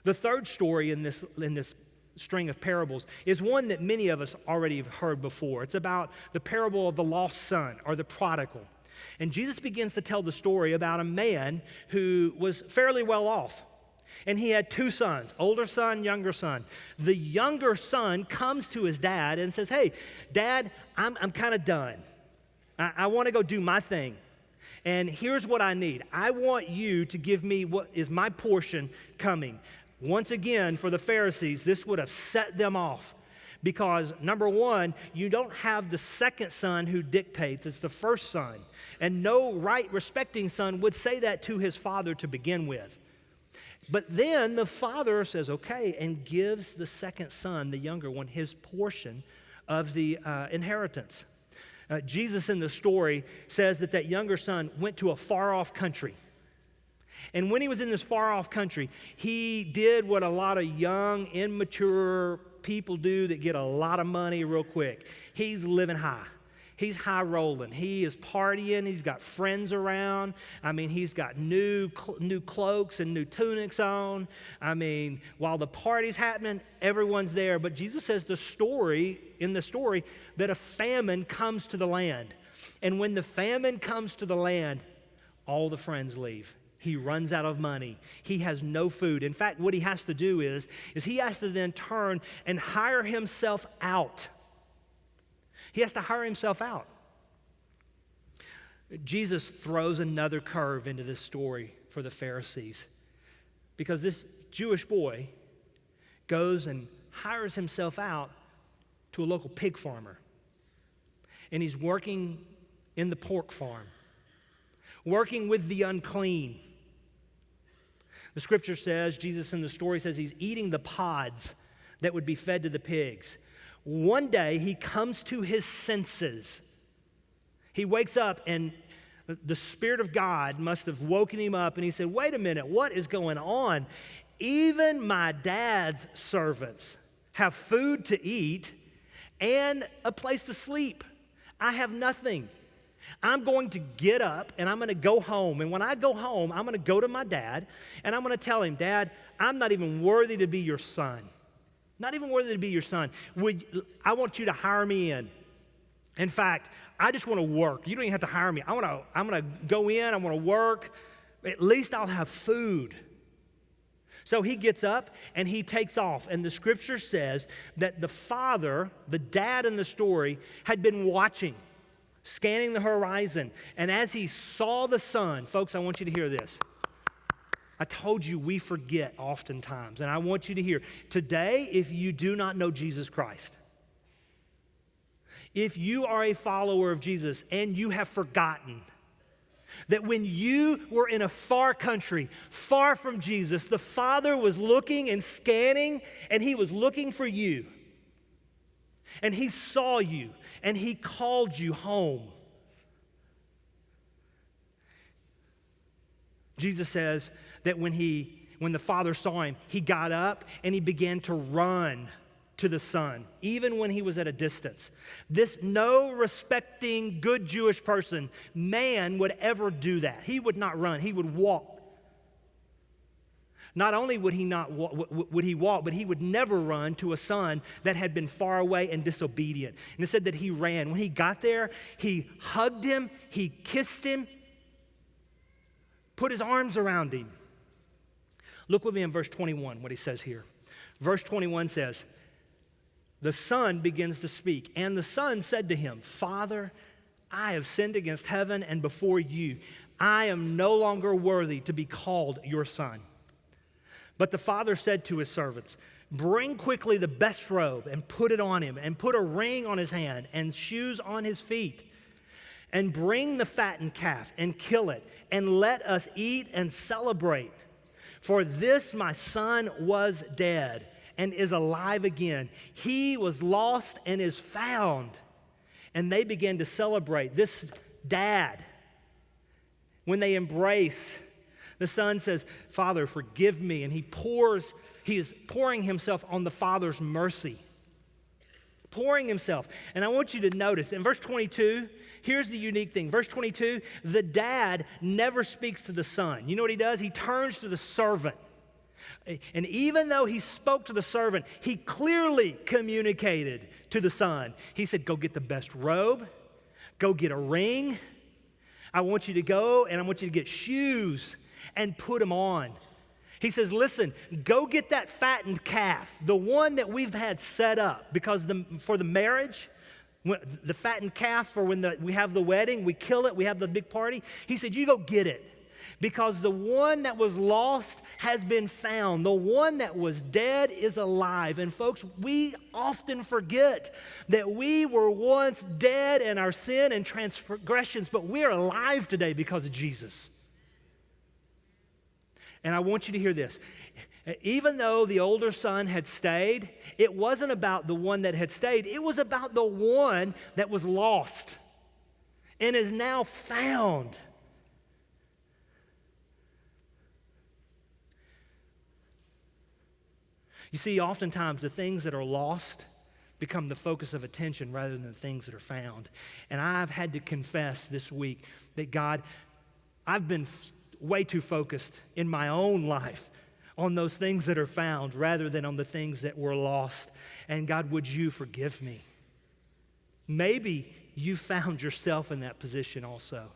The third story in this string of parables is one that many of us already have heard before. It's about the parable of the lost son, or the prodigal. And Jesus begins to tell the story about a man who was fairly well off. And he had two sons, older son, younger son. The younger son comes to his dad and says, "Hey, Dad, I'm kind of done. I want to go do my thing. And here's what I need. I want you to give me what is my portion coming." Once again, for the Pharisees, this would have set them off. Because, number one, you don't have the second son who dictates. It's the first son. And no right, respecting son would say that to his father to begin with. But then the father says, okay, and gives the second son, the younger one, his portion of the inheritance. Jesus in the story says that younger son went to a far-off country. And when he was in this far-off country, he did what a lot of young, immature people do that get a lot of money real quick. He's living high. He's high rolling. He is partying. He's got friends around. I mean, he's got new cloaks and new tunics on. I mean, while the party's happening, everyone's there. But Jesus says in the story that a famine comes to the land. And when the famine comes to the land, all the friends leave. He runs out of money. He has no food. In fact, what he has to do is he has to then turn and hire himself out. He has to hire himself out. Jesus throws another curve into this story for the Pharisees, because this Jewish boy goes and hires himself out to a local pig farmer. And he's working in the pork farm, working with the unclean. The scripture says, Jesus in the story says he's eating the pods that would be fed to the pigs. One day he comes to his senses. He wakes up and the Spirit of God must have woken him up, and he said, wait a minute, what is going on? Even my dad's servants have food to eat and a place to sleep. I have nothing. I'm going to get up and I'm going to go home. And when I go home, I'm going to go to my dad and I'm going to tell him, Dad, I'm not even worthy to be your son. Not even worthy to be your son. I want you to hire me in. In fact, I just want to work. You don't even have to hire me. I'm going to go in. I want to work. At least I'll have food. So he gets up and he takes off. And the scripture says that the father, the dad in the story, had been watching, scanning the horizon. And as he saw the son, folks, I want you to hear this. I told you we forget oftentimes, and I want you to hear. Today, if you do not know Jesus Christ, if you are a follower of Jesus and you have forgotten that when you were in a far country, far from Jesus, the Father was looking and scanning, and he was looking for you. And he saw you, and he called you home. Jesus says that when the Father saw him, he got up and he began to run to the Son, even when he was at a distance. This no respecting, good Jewish man would ever do that. He would not run, he would walk. Not only would he walk, but he would never run to a son that had been far away and disobedient. And it said that he ran. When he got there, he hugged him, he kissed him, put his arms around him. Look with me in verse 21, what he says here. Verse 21 says, the son begins to speak, and the son said to him, Father, I have sinned against heaven and before you. I am no longer worthy to be called your son. But the father said to his servants, bring quickly the best robe and put it on him, and put a ring on his hand and shoes on his feet. And bring the fattened calf and kill it, and let us eat and celebrate. For this my son was dead and is alive again. He was lost and is found. And they began to celebrate. This dad, when they embrace, the son says, Father, forgive me. And he is pouring himself on the Father's mercy. Pouring himself. And I want you to notice, in verse 22, here's the unique thing. Verse 22, the dad never speaks to the son. You know what he does? He turns to the servant. And even though he spoke to the servant, he clearly communicated to the son. He said, go get the best robe, go get a ring. I want you to go and I want you to get shoes and put them on. He says, listen, go get that fattened calf, the one that we've had set up because for the marriage, the fattened calf for when we have the wedding, we kill it, we have the big party. He said, you go get it because the one that was lost has been found. The one that was dead is alive. And folks, we often forget that we were once dead in our sin and transgressions, but we are alive today because of Jesus. And I want you to hear this. Even though the older son had stayed, it wasn't about the one that had stayed. It was about the one that was lost and is now found. You see, oftentimes the things that are lost become the focus of attention rather than the things that are found. And I've had to confess this week that God, I've been way too focused in my own life on those things that are found rather than on the things that were lost. And God, would you forgive me? Maybe you found yourself in that position also.